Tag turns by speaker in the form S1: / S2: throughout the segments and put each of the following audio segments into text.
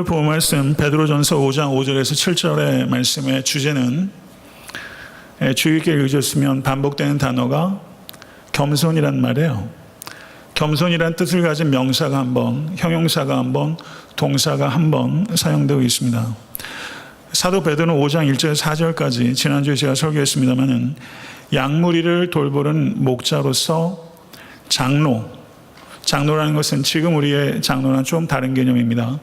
S1: 오늘 본 말씀 베드로전서 5장 5절에서 7절의 말씀의 주제는 주의 있게 읽으셨으면 반복되는 단어가 겸손이란 말이에요. 겸손이란 뜻을 가진 명사가 한 번, 형용사가 한 번, 동사가 한 번 사용되고 있습니다. 사도 베드로는 5장 1절 4절까지 지난주에 제가 설교했습니다마는 양무리를 돌보는 목자로서 장로라는 것은 지금 우리의 장로랑 좀 다른 개념입니다.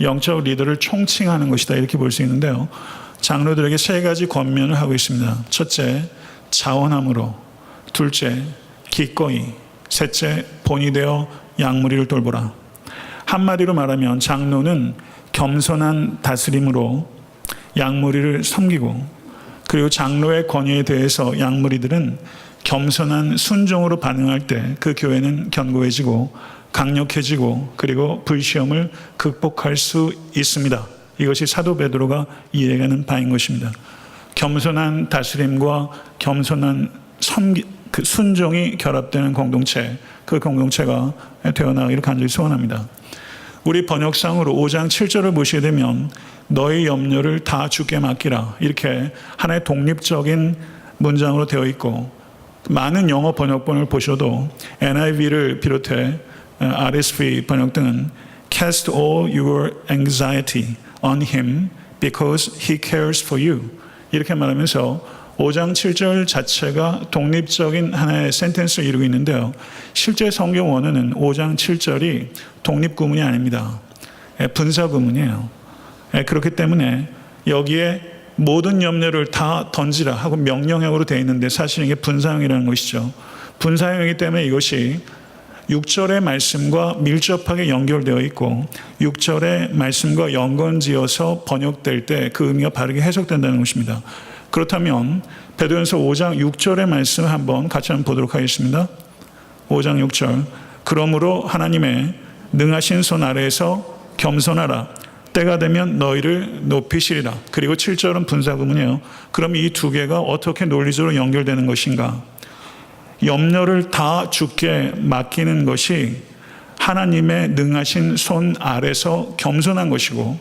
S1: 영적 리더를 총칭하는 것이다 이렇게 볼 수 있는데요. 장로들에게 세 가지 권면을 하고 있습니다. 첫째, 자원함으로. 둘째, 기꺼이. 셋째, 본이 되어 양무리를 돌보라. 한마디로 말하면 장로는 겸손한 다스림으로 양무리를 섬기고, 그리고 장로의 권위에 대해서 양무리들은 겸손한 순종으로 반응할 때 그 교회는 견고해지고 강력해지고 그리고 불시험을 극복할 수 있습니다. 이것이 사도 베드로가 이해하는 바인 것입니다. 겸손한 다스림과 겸손한 순종이 결합되는 공동체, 그 공동체가 되어나가기를 간절히 소원합니다. 우리 번역상으로 5장 7절을 보시게 되면 너의 염려를 다 주께 맡기라 이렇게 하나의 독립적인 문장으로 되어 있고, 많은 영어 번역본을 보셔도 NIV를 비롯해 RSV 번역 등은 Cast all your anxiety on him because he cares for you 이렇게 말하면서 5장 7절 자체가 독립적인 하나의 센텐스를 이루고 있는데요. 실제 성경 원어는 5장 7절이 독립구문이 아닙니다. 분사구문이에요. 그렇기 때문에 여기에 모든 염려를 다 던지라 하고 명령형으로 되어 있는데 사실 이게 분사형이라는 것이죠. 분사형이기 때문에 이것이 6절의 말씀과 밀접하게 연결되어 있고 6절의 말씀과 연관지어서 번역될 때 그 의미가 바르게 해석된다는 것입니다. 그렇다면 베드로전서 5장 6절의 말씀을 한번 같이 한번 보도록 하겠습니다. 5장 6절, 그러므로 하나님의 능하신 손 아래에서 겸손하라. 때가 되면 너희를 높이시리라. 그리고 7절은 분사구문이에요. 그럼 이 두 개가 어떻게 논리적으로 연결되는 것인가? 염려를 다 주께 맡기는 것이 하나님의 능하신 손 아래서 겸손한 것이고,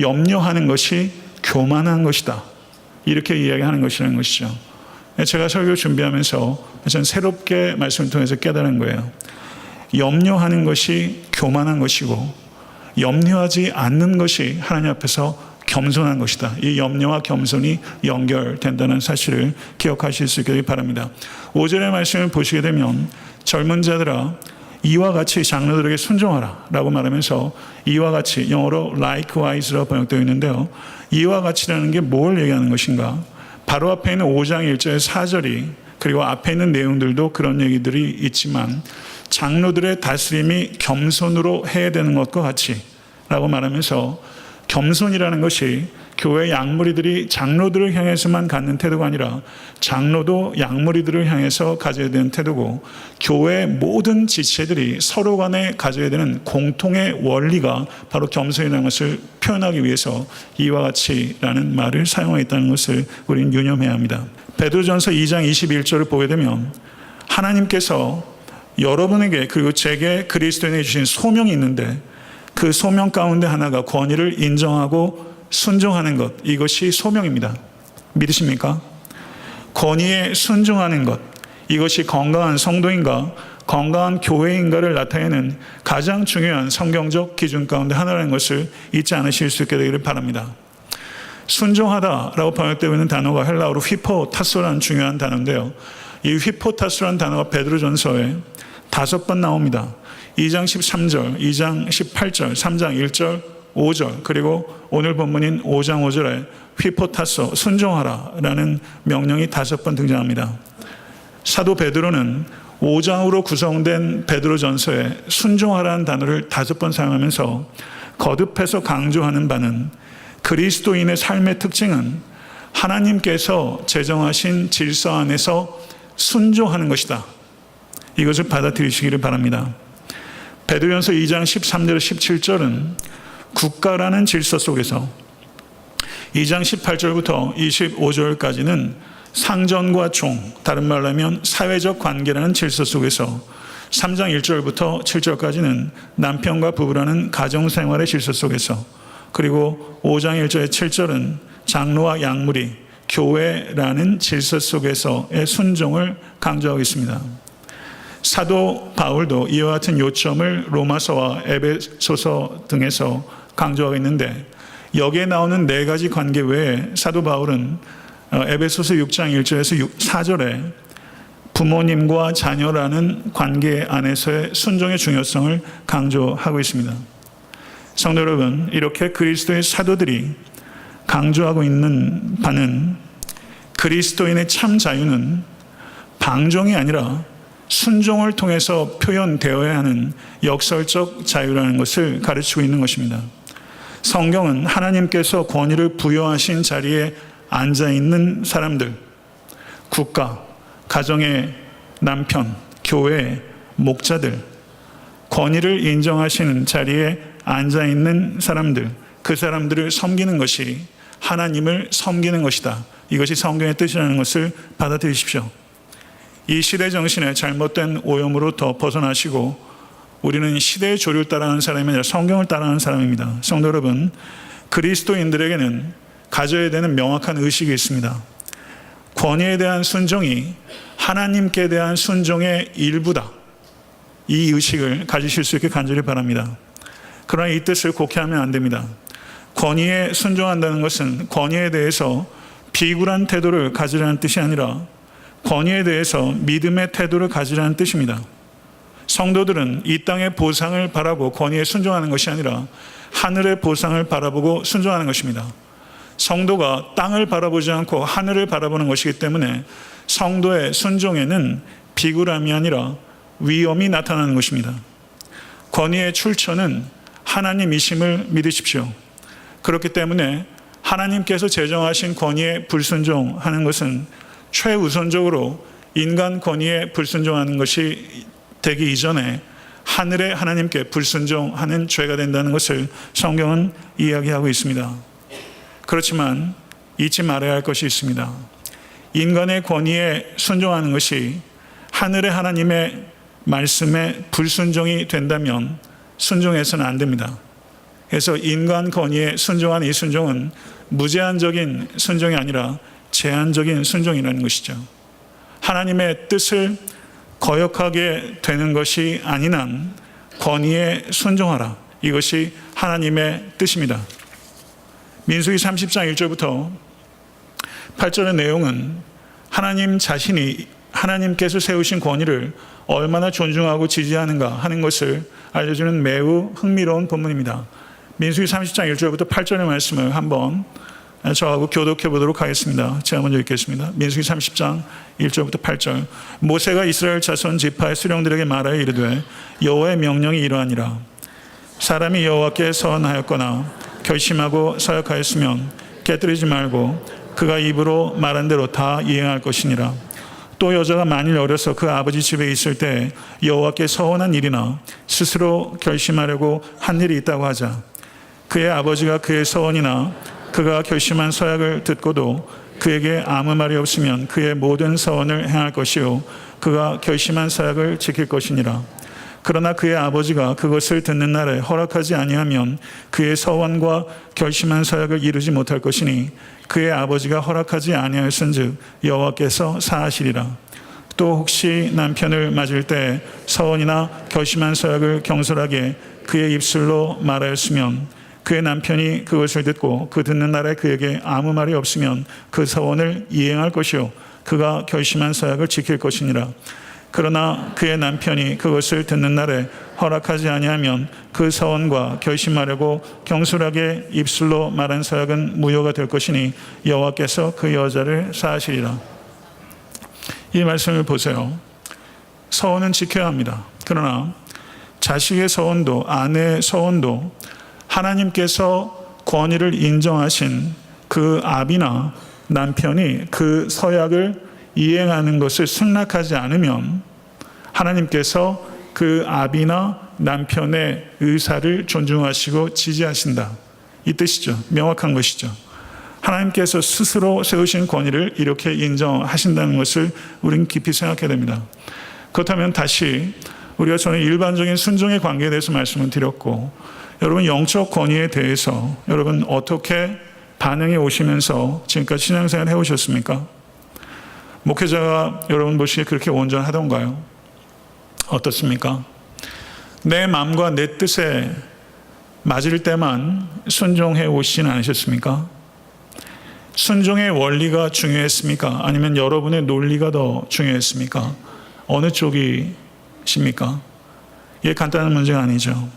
S1: 염려하는 것이 교만한 것이다. 이렇게 이야기하는 것이라는 것이죠. 제가 설교 준비하면서 전 새롭게 말씀을 통해서 깨달은 거예요. 염려하는 것이 교만한 것이고 염려하지 않는 것이 하나님 앞에서 겸손한 것이다. 이 염려와 겸손이 연결된다는 사실을 기억하실 수 있기를 바랍니다. 5절의 말씀을 보시게 되면 젊은 자들아 이와 같이 장로들에게 순종하라 라고 말하면서 이와 같이, 영어로 likewise라고 번역되어 있는데요. 이와 같이라는 게 뭘 얘기하는 것인가? 바로 앞에 있는 5장 1절 4절이, 그리고 앞에 있는 내용들도 그런 얘기들이 있지만 장로들의 다스림이 겸손으로 해야 되는 것과 같이 라고 말하면서, 겸손이라는 것이 교회 양무리들이 장로들을 향해서만 갖는 태도가 아니라 장로도 양무리들을 향해서 가져야 되는 태도고, 교회 모든 지체들이 서로 간에 가져야 되는 공통의 원리가 바로 겸손이라는 것을 표현하기 위해서 이와 같이라는 말을 사용했다는 것을 우리는 유념해야 합니다. 베드로전서 2장 21절을 보게 되면 하나님께서 여러분에게 그리고 제게 그리스도인에게 주신 소명이 있는데 그 소명 가운데 하나가 권위를 인정하고 순종하는 것, 이것이 소명입니다. 믿으십니까? 권위에 순종하는 것, 이것이 건강한 성도인가, 건강한 교회인가를 나타내는 가장 중요한 성경적 기준 가운데 하나라는 것을 잊지 않으실 수 있게 되기를 바랍니다. 순종하다라고 번역되고 있는 단어가 헬라어로 휘포타소라는 중요한 단어인데요. 이 휘포타소라는 단어가 베드로전서에 5번 나옵니다. 2장 13절, 2장 18절, 3장 1절, 5절, 그리고 오늘 본문인 5장 5절에 휘포타소, 순종하라 라는 명령이 5번 등장합니다. 사도 베드로는 5장으로 구성된 베드로전서에 순종하라는 단어를 5번 사용하면서 거듭해서 강조하는 바는 그리스도인의 삶의 특징은 하나님께서 제정하신 질서 안에서 순종하는 것이다. 이것을 받아들이시기를 바랍니다. 베드로전서 2장 13절 17절은 국가라는 질서 속에서, 2장 18절부터 25절까지는 상전과 종, 다른 말로 하면 사회적 관계라는 질서 속에서, 3장 1절부터 7절까지는 남편과 부부라는 가정생활의 질서 속에서, 그리고 5장 1절에 7절은 장로와 양무리, 교회라는 질서 속에서의 순종을 강조하고 있습니다. 사도 바울도 이와 같은 요점을 로마서와 에베소서 등에서 강조하고 있는데, 여기에 나오는 네 가지 관계 외에 사도 바울은 에베소서 6장 1절에서 4절에 부모님과 자녀라는 관계 안에서의 순종의 중요성을 강조하고 있습니다. 성도 여러분, 이렇게 그리스도의 사도들이 강조하고 있는 바는 그리스도인의 참 자유는 방종이 아니라 순종을 통해서 표현되어야 하는 역설적 자유라는 것을 가르치고 있는 것입니다. 성경은 하나님께서 권위를 부여하신 자리에 앉아있는 사람들, 국가, 가정의 남편, 교회, 목자들, 권위를 인정하시는 자리에 앉아있는 사람들, 그 사람들을 섬기는 것이 하나님을 섬기는 것이다. 이것이 성경의 뜻이라는 것을 받아들이십시오. 이 시대 정신의 잘못된 오염으로부터 벗어나시고 우리는 시대의 조류를 따라하는 사람이 아니라 성경을 따라하는 사람입니다. 성도 여러분, 그리스도인들에게는 가져야 되는 명확한 의식이 있습니다. 권위에 대한 순종이 하나님께 대한 순종의 일부다. 이 의식을 가지실 수 있게 간절히 바랍니다. 그러나 이 뜻을 곡해하면 안 됩니다. 권위에 순종한다는 것은 권위에 대해서 비굴한 태도를 가지라는 뜻이 아니라 권위에 대해서 믿음의 태도를 가지라는 뜻입니다. 성도들은 이 땅의 보상을 바라고 권위에 순종하는 것이 아니라 하늘의 보상을 바라보고 순종하는 것입니다. 성도가 땅을 바라보지 않고 하늘을 바라보는 것이기 때문에 성도의 순종에는 비굴함이 아니라 위엄이 나타나는 것입니다. 권위의 출처는 하나님이심을 믿으십시오. 그렇기 때문에 하나님께서 제정하신 권위에 불순종하는 것은 최우선적으로 인간 권위에 불순종하는 것이 되기 이전에 하늘의 하나님께 불순종하는 죄가 된다는 것을 성경은 이야기하고 있습니다. 그렇지만 잊지 말아야 할 것이 있습니다. 인간의 권위에 순종하는 것이 하늘의 하나님의 말씀에 불순종이 된다면 순종해서는 안 됩니다. 그래서 인간 권위에 순종하는 이 순종은 무제한적인 순종이 아니라 제한적인 순종이라는 것이죠. 하나님의 뜻을 거역하게 되는 것이 아닌 한 권위에 순종하라. 이것이 하나님의 뜻입니다. 민수기 30장 1절부터 8절의 내용은 하나님 자신이 하나님께서 세우신 권위를 얼마나 존중하고 지지하는가 하는 것을 알려주는 매우 흥미로운 본문입니다. 민수기 30장 1절부터 8절의 말씀을 한번 저하고 교독해 보도록 하겠습니다. 제가 먼저 읽겠습니다. 민수기 30장 1절부터 8절. 모세가 이스라엘 자손 지파의 수령들에게 말하여 이르되 여호와의 명령이 이러하니라. 사람이 여호와께 서원하였거나 결심하고 서약하였으면 깨뜨리지 말고 그가 입으로 말한 대로 다 이행할 것이니라. 또 여자가 만일 어려서 그 아버지 집에 있을 때 여호와께 서원한 일이나 스스로 결심하려고 한 일이 있다고 하자. 그의 아버지가 그의 서원이나 그가 결심한 서약을 듣고도 그에게 아무 말이 없으면 그의 모든 서원을 행할 것이요 그가 결심한 서약을 지킬 것이니라. 그러나 그의 아버지가 그것을 듣는 날에 허락하지 아니하면 그의 서원과 결심한 서약을 이루지 못할 것이니 그의 아버지가 허락하지 아니하였은즉 여호와께서 사하시리라. 또 혹시 남편을 맞을 때 서원이나 결심한 서약을 경솔하게 그의 입술로 말하였으면 그의 남편이 그것을 듣고 그 듣는 날에 그에게 아무 말이 없으면 그 서원을 이행할 것이요 그가 결심한 서약을 지킬 것이니라. 그러나 그의 남편이 그것을 듣는 날에 허락하지 아니하면 그 서원과 결심하려고 경솔하게 입술로 말한 서약은 무효가 될 것이니 여호와께서 그 여자를 사하시리라. 이 말씀을 보세요. 서원은 지켜야 합니다. 그러나 자식의 서원도 아내의 서원도 하나님께서 권위를 인정하신 그 아비나 남편이 그 서약을 이행하는 것을 승낙하지 않으면 하나님께서 그 아비나 남편의 의사를 존중하시고 지지하신다. 이 뜻이죠. 명확한 것이죠. 하나님께서 스스로 세우신 권위를 이렇게 인정하신다는 것을 우리는 깊이 생각해야 됩니다. 그렇다면 다시 우리가 저는 일반적인 순종의 관계에 대해서 말씀을 드렸고, 여러분 영적 권위에 대해서 여러분 어떻게 반응해 오시면서 지금까지 신앙생활 해오셨습니까? 목회자가 여러분 보시기에 그렇게 온전하던가요? 어떻습니까? 내 마음과 내 뜻에 맞을 때만 순종해 오시지는 않으셨습니까? 순종의 원리가 중요했습니까? 아니면 여러분의 논리가 더 중요했습니까? 어느 쪽이십니까? 이게 간단한 문제가 아니죠.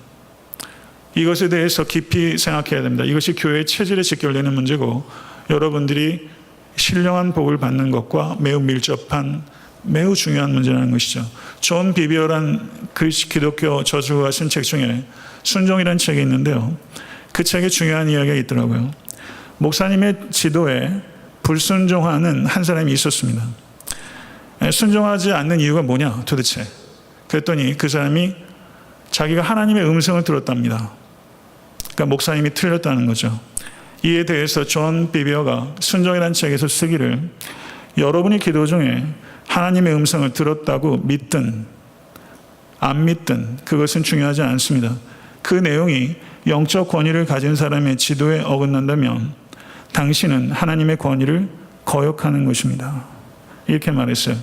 S1: 이것에 대해서 깊이 생각해야 됩니다. 이것이 교회의 체질에 직결되는 문제고, 여러분들이 신령한 복을 받는 것과 매우 밀접한, 매우 중요한 문제라는 것이죠. 존 비비어란 기독교 저주가 쓴 책 중에 순종이라는 책이 있는데요. 그 책에 중요한 이야기가 있더라고요. 목사님의 지도에 불순종하는 한 사람이 있었습니다. 순종하지 않는 이유가 뭐냐 도대체? 그랬더니 그 사람이 자기가 하나님의 음성을 들었답니다. 그러니까 목사님이 틀렸다는 거죠. 이에 대해서 존 비비어가 순종이라는 책에서 쓰기를, 여러분이 기도 중에 하나님의 음성을 들었다고 믿든 안 믿든 그것은 중요하지 않습니다. 그 내용이 영적 권위를 가진 사람의 지도에 어긋난다면 당신은 하나님의 권위를 거역하는 것입니다. 이렇게 말했어요.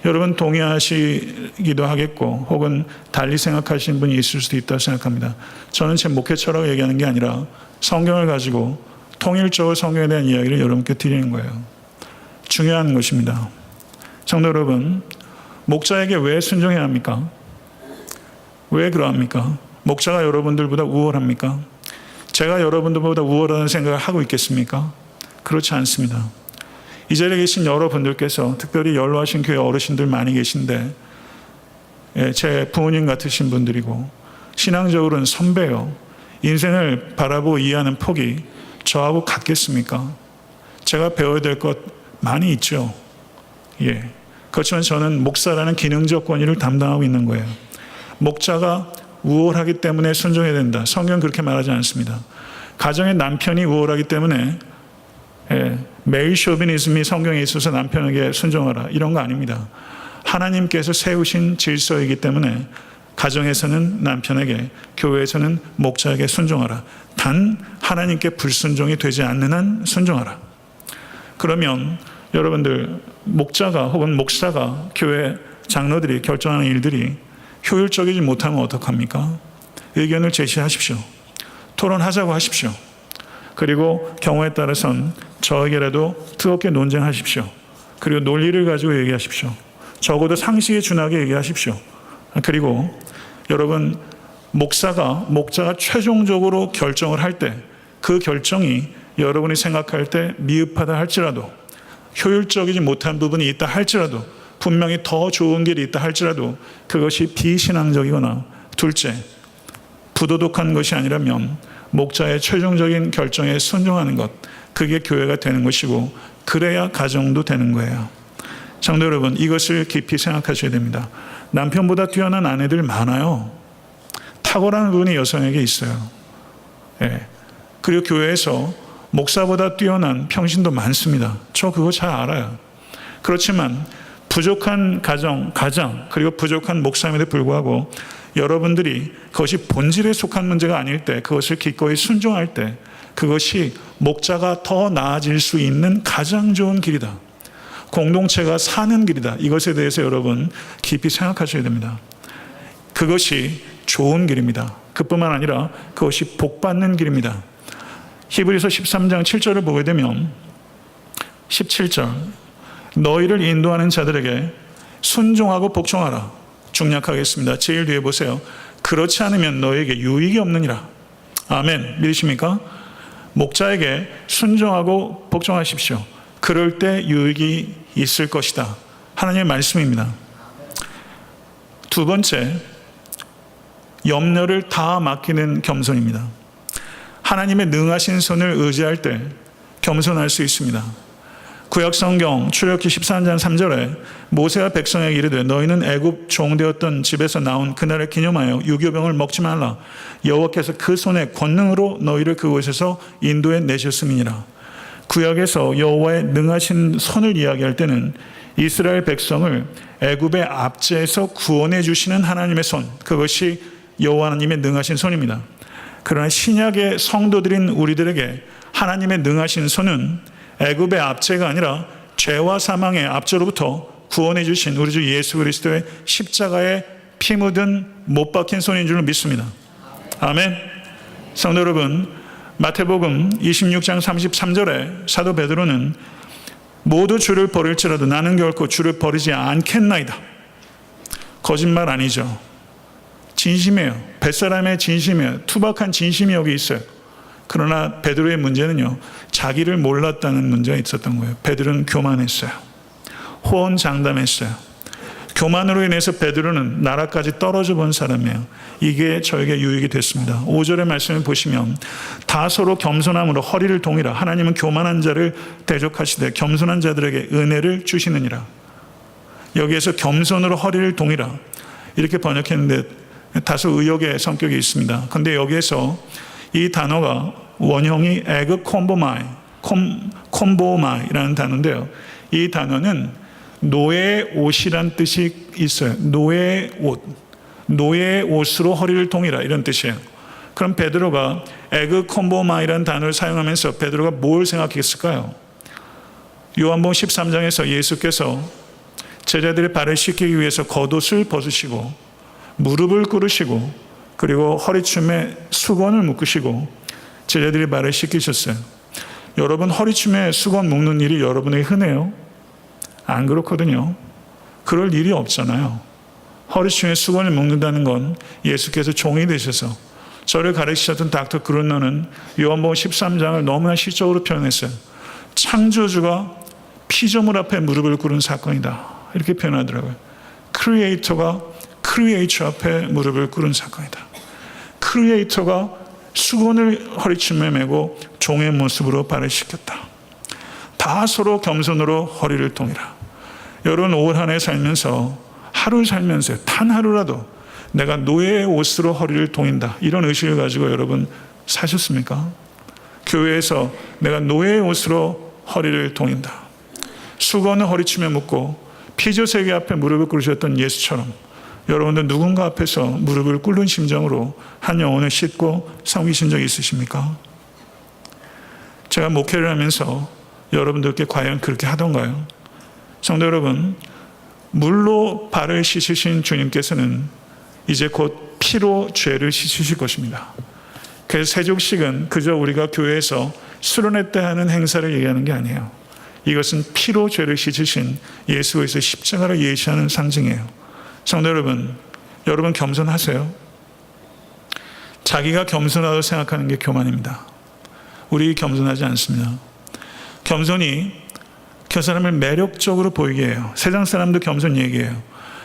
S1: 여러분 동의하시기도 하겠고 혹은 달리 생각하시는 분이 있을 수도 있다고 생각합니다. 저는 제 목회처라고 얘기하는 게 아니라 성경을 가지고 통일적으로 성경에 대한 이야기를 여러분께 드리는 거예요. 중요한 것입니다. 성도 여러분, 목자에게 왜 순종해야 합니까? 왜 그러합니까? 목자가 여러분들보다 우월합니까? 제가 여러분들보다 우월하다는 생각을 하고 있겠습니까? 그렇지 않습니다. 이 자리에 계신 여러분들께서, 특별히 연로하신 교회 어르신들 많이 계신데 제 부모님 같으신 분들이고 신앙적으로는 선배요. 인생을 바라보고 이해하는 폭이 저하고 같겠습니까? 제가 배워야 될 것 많이 있죠. 예. 그렇지만 저는 목사라는 기능적 권위를 담당하고 있는 거예요. 목자가 우월하기 때문에 순종해야 된다. 성경은 그렇게 말하지 않습니다. 가정의 남편이 우월하기 때문에 메일 쇼비니즘이 성경에 있어서 남편에게 순종하라, 이런 거 아닙니다. 하나님께서 세우신 질서이기 때문에 가정에서는 남편에게, 교회에서는 목자에게 순종하라. 단 하나님께 불순종이 되지 않는 한 순종하라. 그러면 여러분들 목자가 혹은 목사가, 교회 장로들이 결정하는 일들이 효율적이지 못하면 어떡합니까? 의견을 제시하십시오. 토론하자고 하십시오. 그리고 경우에 따라서는 저에게라도 뜨겁게 논쟁하십시오. 그리고 논리를 가지고 얘기하십시오. 적어도 상식에 준하게 얘기하십시오. 그리고 여러분, 목자가 최종적으로 결정을 할 때 그 결정이 여러분이 생각할 때 미흡하다 할지라도, 효율적이지 못한 부분이 있다 할지라도, 분명히 더 좋은 길이 있다 할지라도 그것이 비신앙적이거나 둘째, 부도덕한 것이 아니라면 목자의 최종적인 결정에 순종하는 것, 그게 교회가 되는 것이고 그래야 가정도 되는 거예요. 성도 여러분, 이것을 깊이 생각하셔야 됩니다. 남편보다 뛰어난 아내들 많아요. 탁월한 부분이 여성에게 있어요. 예. 그리고 교회에서 목사보다 뛰어난 평신도 많습니다. 저 그거 잘 알아요. 그렇지만 부족한 가정 그리고 부족한 목사임에도 불구하고 여러분들이 그것이 본질에 속한 문제가 아닐 때, 그것을 기꺼이 순종할 때 그것이 목자가 더 나아질 수 있는 가장 좋은 길이다. 공동체가 사는 길이다. 이것에 대해서 여러분 깊이 생각하셔야 됩니다. 그것이 좋은 길입니다. 그뿐만 아니라 그것이 복받는 길입니다. 히브리서 13장 7절을 보게 되면 17절, 너희를 인도하는 자들에게 순종하고 복종하라. 중략하겠습니다. 제일 뒤에 보세요. 그렇지 않으면 너에게 유익이 없느니라. 아멘. 믿으십니까? 목자에게 순종하고 복종하십시오. 그럴 때 유익이 있을 것이다. 하나님의 말씀입니다. 두 번째, 염려를 다 맡기는 겸손입니다. 하나님의 능하신 손을 의지할 때 겸손할 수 있습니다. 구약성경 출애굽기 13장 3절에 모세가 백성에게 이르되 너희는 애굽 종되었던 집에서 나온 그날을 기념하여 유교병을 먹지 말라. 여호와께서 그 손의 권능으로 너희를 그곳에서 인도해 내셨음이니라. 구약에서 여호와의 능하신 손을 이야기할 때는 이스라엘 백성을 애굽의 압제에서 구원해 주시는 하나님의 손, 그것이 여호와 하나님의 능하신 손입니다. 그러나 신약의 성도들인 우리들에게 하나님의 능하신 손은 애굽의 압제가 아니라 죄와 사망의 압제로부터 구원해 주신 우리 주 예수 그리스도의 십자가에 피 묻은 못 박힌 손인 줄 믿습니다. 아멘. 성도 여러분, 마태복음 26장 33절에 사도 베드로는 모두 주를 버릴지라도 나는 결코 주를 버리지 않겠나이다. 거짓말 아니죠. 진심이에요. 뱃사람의 진심이에요. 투박한 진심이 여기 있어요. 그러나 베드로의 문제는요, 자기를 몰랐다는 문제가 있었던 거예요. 베드로는 교만했어요. 호언장담했어요. 교만으로 인해서 베드로는 나라까지 떨어져 본 사람이에요. 이게 저에게 유익이 됐습니다. 5절의 말씀을 보시면 다 서로 겸손함으로 허리를 동이라. 하나님은 교만한 자를 대적하시되 겸손한 자들에게 은혜를 주시느니라. 여기에서 겸손으로 허리를 동이라 이렇게 번역했는데 다소 의역의 성격이 있습니다. 그런데 여기에서 이 단어가 원형이 에그 콤보마이라는 단어인데요. 이 단어는 노예의 옷이란 뜻이 있어요. 노예의 옷. 노예의 옷으로 허리를 동이라 이런 뜻이에요. 그럼 베드로가 에그 콤보마이라는 단어를 사용하면서 베드로가 뭘 생각했을까요? 요한복음 13장에서 예수께서 제자들의 발을 씻기기 위해서 겉옷을 벗으시고 무릎을 꿇으시고 그리고 허리춤에 수건을 묶으시고 제자들의 발을 씻기셨어요. 여러분, 허리춤에 수건 묶는 일이 여러분에게 흔해요? 안 그렇거든요. 그럴 일이 없잖아요. 허리춤에 수건을 묶는다는 건 예수께서 종이 되셔서 저를 가르치셨던 닥터 그룬너는 요한복음 13장을 너무나 시적으로 표현했어요. 창조주가 피조물 앞에 무릎을 꿇은 사건이다 이렇게 표현하더라고요. 크리에이터가 크리에이터 앞에 무릎을 꿇은 사건이다. 크리에이터가 수건을 허리춤에 메고 종의 모습으로 발을 씻겼다. 다 서로 겸손으로 허리를 동이라. 여러분, 올 한 해 살면서 하루 살면서 단 하루라도 내가 노예의 옷으로 허리를 동인다 이런 의식을 가지고 여러분 사셨습니까? 교회에서 내가 노예의 옷으로 허리를 동인다. 수건을 허리춤에 묶고 피조세계 앞에 무릎을 꿇으셨던 예수처럼 여러분들 누군가 앞에서 무릎을 꿇는 심정으로 한 영혼을 씻고 섬기신 적이 있으십니까? 제가 목회를 하면서 여러분들께 과연 그렇게 하던가요? 성도 여러분, 물로 발을 씻으신 주님께서는 이제 곧 피로 죄를 씻으실 것입니다. 그래서 세족식은 그저 우리가 교회에서 수련회 때 하는 행사를 얘기하는 게 아니에요. 이것은 피로 죄를 씻으신 예수 그리스도의 십자가를 예시하는 상징이에요. 성도 여러분, 여러분 겸손하세요? 자기가 겸손하다고 생각하는 게 교만입니다. 우리 겸손하지 않습니다. 겸손이 그 사람을 매력적으로 보이게 해요. 세상 사람도 겸손 얘기해요.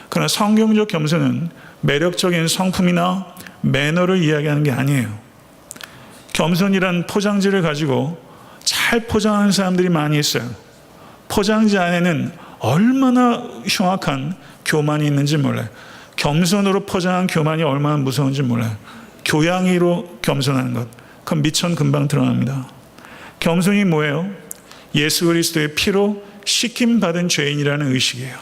S1: 그러나 성경적 겸손은 매력적인 성품이나 매너를 이야기하는 게 아니에요. 겸손이란 포장지를 가지고 잘 포장하는 사람들이 많이 있어요. 포장지 안에는 얼마나 흉악한 교만이 있는지 몰라요. 겸손으로 포장한 교만이 얼마나 무서운지 몰라요. 교양이로 겸손하는 것, 그건 미천 금방 드러납니다. 겸손이 뭐예요? 예수 그리스도의 피로 씻김받은 죄인이라는 의식이에요.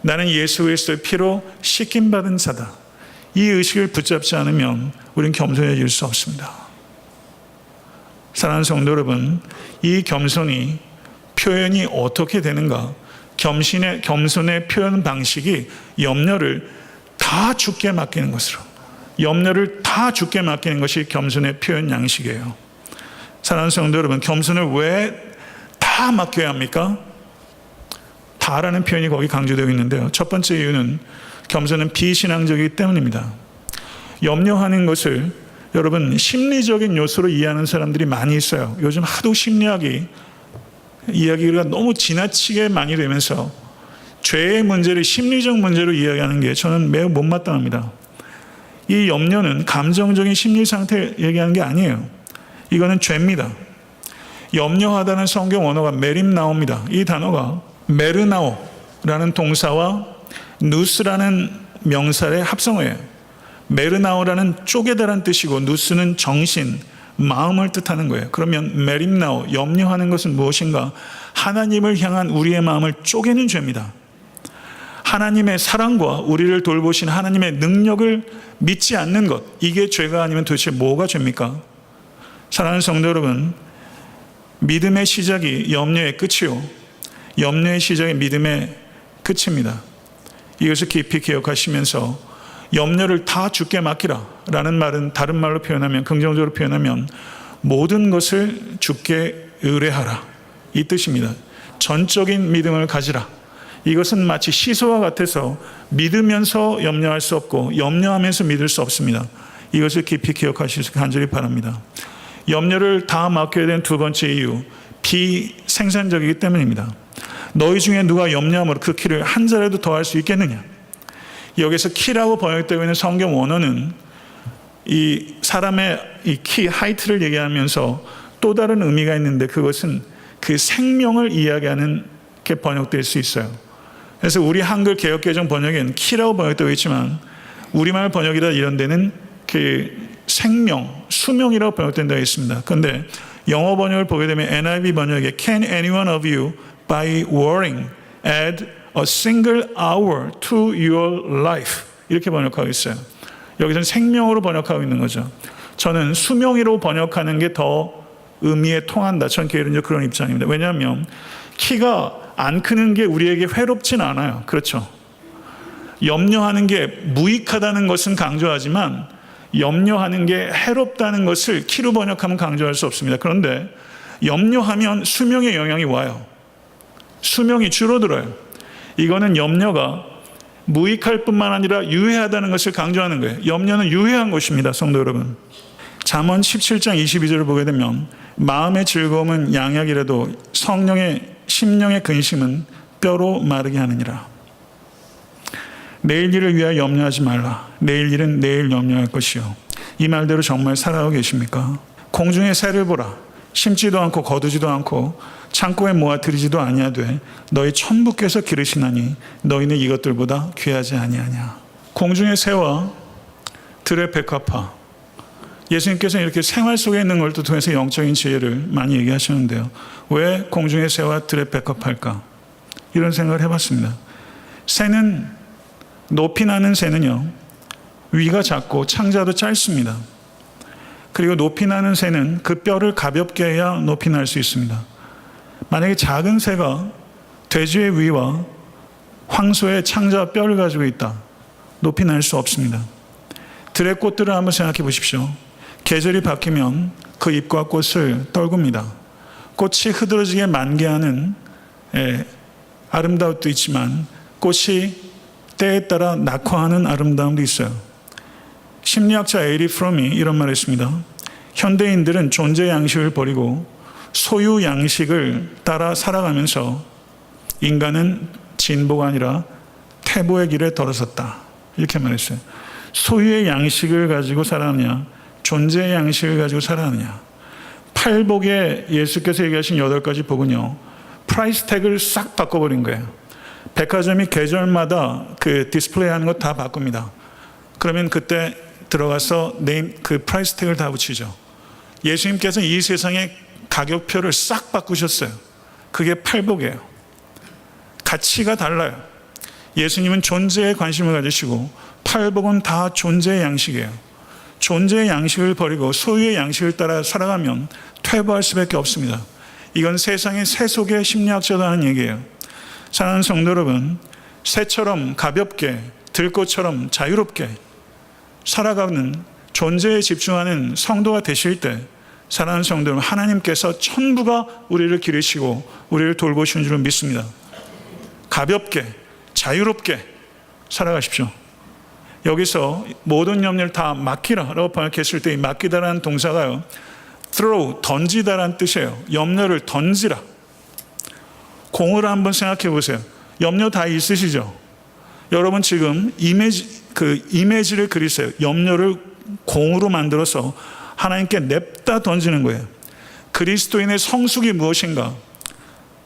S1: 나는 예수 그리스도의 피로 씻김받은 자다. 이 의식을 붙잡지 않으면 우리는 겸손해질 수 없습니다. 사랑하는 성도 여러분, 이 겸손이 표현이 어떻게 되는가? 겸손의 표현 방식이 염려를 다 주께 맡기는 것으로, 염려를 다 주께 맡기는 것이 겸손의 표현 양식이에요. 사랑하는 성도 여러분, 겸손을 왜 다 맡겨야 합니까? 다라는 표현이 거기 강조되어 있는데요. 첫 번째 이유는 겸손은 비신앙적이기 때문입니다. 염려하는 것을 여러분 심리적인 요소로 이해하는 사람들이 많이 있어요. 요즘 하도 심리학이 이야기가 너무 지나치게 많이 되면서 죄의 문제를 심리적 문제로 이야기하는 게 저는 매우 못마땅합니다. 이 염려는 감정적인 심리 상태 얘기하는 게 아니에요. 이거는 죄입니다. 염려하다는 성경 언어가 메림나오입니다. 이 단어가 메르나오라는 동사와 누스라는 명사의 합성어예요. 메르나오라는 쪼개다라는 뜻이고 누스는 정신, 마음을 뜻하는 거예요. 그러면 메림나오, 염려하는 것은 무엇인가? 하나님을 향한 우리의 마음을 쪼개는 죄입니다. 하나님의 사랑과 우리를 돌보신 하나님의 능력을 믿지 않는 것, 이게 죄가 아니면 도대체 뭐가 죄입니까? 사랑하는 성도 여러분, 믿음의 시작이 염려의 끝이요, 염려의 시작이 믿음의 끝입니다. 이것을 깊이 기억하시면서 염려를 다 주께 맡기라 라는 말은 다른 말로 표현하면, 긍정적으로 표현하면 모든 것을 주께 의뢰하라, 이 뜻입니다. 전적인 믿음을 가지라. 이것은 마치 시소와 같아서 믿으면서 염려할 수 없고 염려하면서 믿을 수 없습니다. 이것을 깊이 기억하시길 간절히 바랍니다. 염려를 다 맡겨야 되는 두 번째 이유, 비생산적이기 때문입니다. 너희 중에 누가 염려함으로 그 키를 한 자라도 더할 수 있겠느냐? 여기서 키라고 번역되고 있는 성경 원어는 이 사람의 이 키, 하이트를 얘기하면서 또 다른 의미가 있는데, 그것은 그 생명을 이야기하는 게 번역될 수 있어요. 그래서 우리 한글 개역개정 번역에는 키라고 번역되고 있지만 우리말 번역이라 이런 데는 그 생명, 수명이라고 번역된다고 있습니다. 그런데 영어 번역을 보게 되면 NIV 번역에 Can any one of you by worrying add a single hour to your life, 이렇게 번역하고 있어요. 여기서는 생명으로 번역하고 있는 거죠. 저는 수명으로 번역하는 게 더 의미에 통한다. 전 개인적으로 그런 입장입니다. 왜냐하면 키가 안 크는 게 우리에게 회롭진 않아요. 그렇죠? 염려하는 게 무익하다는 것은 강조하지만 염려하는 게 해롭다는 것을 키로 번역하면 강조할 수 없습니다. 그런데 염려하면 수명에 영향이 와요. 수명이 줄어들어요. 이거는 염려가 무익할 뿐만 아니라 유해하다는 것을 강조하는 거예요. 염려는 유해한 것입니다, 성도 여러분. 잠언 17장 22절을 보게 되면 마음의 즐거움은 양약이라도 심령의 근심은 뼈로 마르게 하느니라. 내일 일을 위하여 염려하지 말라. 내일 일은 내일 염려할 것이요. 이 말대로 정말 살아가고 계십니까? 공중의 새를 보라. 심지도 않고 거두지도 않고 창고에 모아 들이지도 아니하되 너희 천부께서 기르시나니 너희는 이것들보다 귀하지 아니하냐. 공중의 새와 들의 백합화, 예수님께서는 이렇게 생활 속에 있는 걸 통해서 영적인 지혜를 많이 얘기하시는데요. 왜 공중의 새와 들의 백합할까? 이런 생각을 해봤습니다. 새는, 높이 나는 새는요, 위가 작고 창자도 짧습니다. 그리고 높이 나는 새는 그 뼈를 가볍게 해야 높이 날 수 있습니다. 만약에 작은 새가 돼지의 위와 황소의 창자 뼈를 가지고 있다, 높이 날 수 없습니다. 들의 꽃들을 한번 생각해 보십시오. 계절이 바뀌면 그 잎과 꽃을 떨굽니다. 꽃이 흐드러지게 만개하는 아름다움도 있지만 꽃이 때에 따라 낙화하는 아름다움도 있어요. 심리학자 에리 프롬이 이런 말을 했습니다. 현대인들은 존재 양식을 버리고 소유 양식을 따라 살아가면서 인간은 진보가 아니라 퇴보의 길에 들어섰다, 이렇게 말했어요. 소유의 양식을 가지고 살아가느냐, 존재의 양식을 가지고 살아가느냐. 팔복에 예수께서 얘기하신 8가지 복은요, 프라이스 태그를 싹 바꿔버린 거예요. 백화점이 계절마다 그 디스플레이 하는 거 다 바꿉니다. 그러면 그때 들어가서 그 프라이스 태그를 다 붙이죠. 예수님께서 이 세상의 가격표를 싹 바꾸셨어요. 그게 팔복이에요. 가치가 달라요. 예수님은 존재에 관심을 가지시고 팔복은 다 존재의 양식이에요. 존재의 양식을 버리고 소유의 양식을 따라 살아가면 퇴보할 수밖에 없습니다. 이건 세상의 새 속의 심리학자도 하는 얘기예요. 사랑하는 성도 여러분, 새처럼 가볍게, 들꽃처럼 자유롭게 살아가는, 존재에 집중하는 성도가 되실 때, 사랑하는 성도 여러분, 하나님께서 천부가 우리를 기르시고 우리를 돌보시는 줄 믿습니다. 가볍게, 자유롭게 살아가십시오. 여기서 모든 염려를 다 맡기라라고 번역했을 때 이 맡기다라는 동사가요, throw, 던지다라는 뜻이에요. 염려를 던지라. 공을 한번 생각해 보세요. 염려 다 있으시죠? 여러분 지금 이미지를 그리세요. 염려를 공으로 만들어서 하나님께 냅다 던지는 거예요. 그리스도인의 성숙이 무엇인가?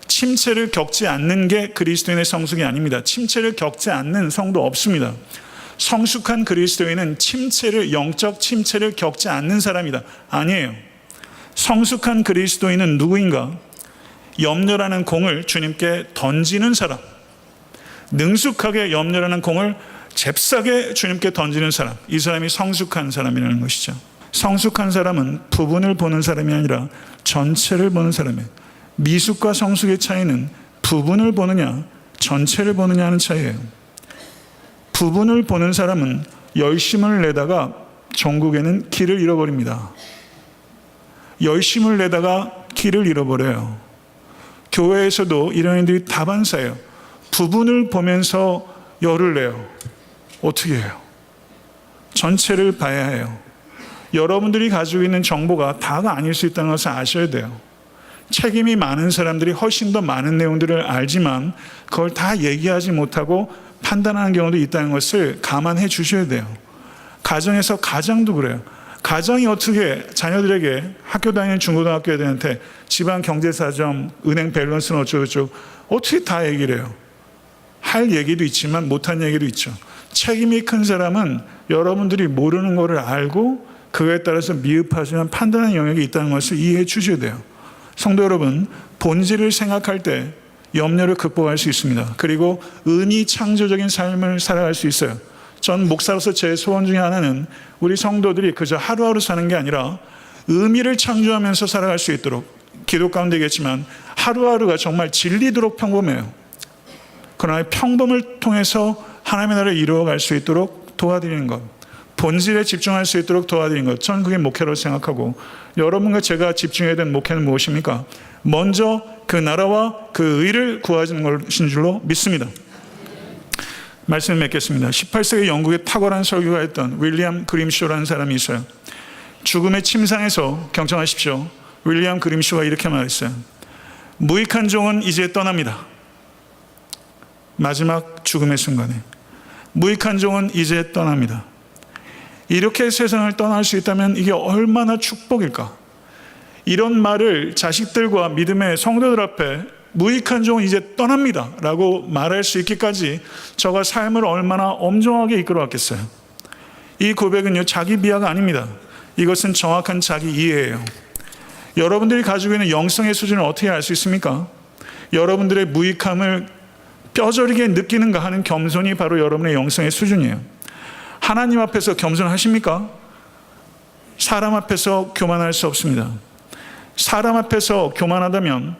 S1: 침체를 겪지 않는 게 그리스도인의 성숙이 아닙니다. 침체를 겪지 않는 성도 없습니다. 성숙한 그리스도인은 영적 침체를 겪지 않는 사람이다. 아니에요. 성숙한 그리스도인은 누구인가? 염려라는 공을 주님께 던지는 사람, 능숙하게 염려라는 공을 잽싸게 주님께 던지는 사람, 이 사람이 성숙한 사람이라는 것이죠. 성숙한 사람은 부분을 보는 사람이 아니라 전체를 보는 사람이에요. 미숙과 성숙의 차이는 부분을 보느냐 전체를 보느냐 하는 차이예요. 부분을 보는 사람은 열심을 내다가 종국에는 길을 잃어버립니다. 열심을 내다가 길을 잃어버려요. 교회에서도 이런 일들이 다반사예요. 부분을 보면서 열을 내요. 어떻게 해요? 전체를 봐야 해요. 여러분들이 가지고 있는 정보가 다가 아닐 수 있다는 것을 아셔야 돼요. 책임이 많은 사람들이 훨씬 더 많은 내용들을 알지만 그걸 다 얘기하지 못하고 판단하는 경우도 있다는 것을 감안해 주셔야 돼요. 가정에서 가장도 그래요. 가정이 어떻게 자녀들에게 학교 다니는 중고등학교 애들한테 집안 경제사정, 은행 밸런스는 어쩌고저쩌고 어떻게 다 얘기를 해요. 할 얘기도 있지만 못한 얘기도 있죠. 책임이 큰 사람은 여러분들이 모르는 것을 알고 그거에 따라서 미흡하지만 판단하는 영역이 있다는 것을 이해해 주셔야 돼요. 성도 여러분, 본질을 생각할 때 염려를 극복할 수 있습니다. 그리고 의미 창조적인 삶을 살아갈 수 있어요. 전 목사로서 제 소원 중에 하나는 우리 성도들이 그저 하루하루 사는 게 아니라 의미를 창조하면서 살아갈 수 있도록, 기도 가운데겠지만 하루하루가 정말 질리도록 평범해요. 그러나 평범을 통해서 하나님의 나라를 이루어갈 수 있도록 도와드리는 것, 본질에 집중할 수 있도록 도와드리는 것, 저는 그게 목회라고 생각하고, 여러분과 제가 집중해야 되는 목회는 무엇입니까? 먼저 그 나라와 그 의를 구하는 것인 줄로 믿습니다. 말씀을 맺겠습니다. 18세기 영국에 탁월한 설교가였던 윌리엄 그림쇼라는 사람이 있어요. 죽음의 침상에서 경청하십시오. 윌리엄 그림쇼가 이렇게 말했어요. 무익한 종은 이제 떠납니다. 마지막 죽음의 순간에 무익한 종은 이제 떠납니다. 이렇게 세상을 떠날 수 있다면 이게 얼마나 축복일까? 이런 말을 자식들과 믿음의 성도들 앞에 무익한 종은 이제 떠납니다 라고 말할 수 있기까지 저가 삶을 얼마나 엄정하게 이끌어왔겠어요. 이 고백은요, 자기 비하가 아닙니다. 이것은 정확한 자기 이해예요. 여러분들이 가지고 있는 영성의 수준을 어떻게 알 수 있습니까? 여러분들의 무익함을 뼈저리게 느끼는가 하는 겸손이 바로 여러분의 영성의 수준이에요. 하나님 앞에서 겸손하십니까? 사람 앞에서 교만할 수 없습니다. 사람 앞에서 교만하다면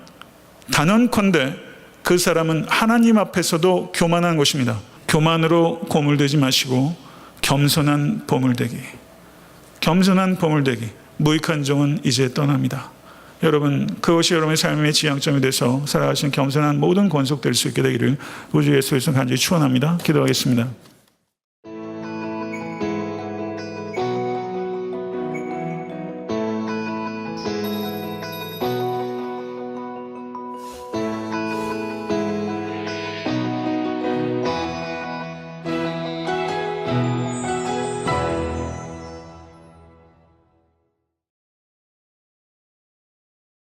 S1: 단언컨대 그 사람은 하나님 앞에서도 교만한 것입니다. 교만으로 고물되지 마시고 겸손한 보물되기. 겸손한 보물되기. 무익한 종은 이제 떠납니다. 여러분, 그것이 여러분의 삶의 지향점이 돼서 살아가시는 겸손한 모든 권속될 수 있게 되기를 우주 예수에서 간절히 축원합니다. 기도하겠습니다.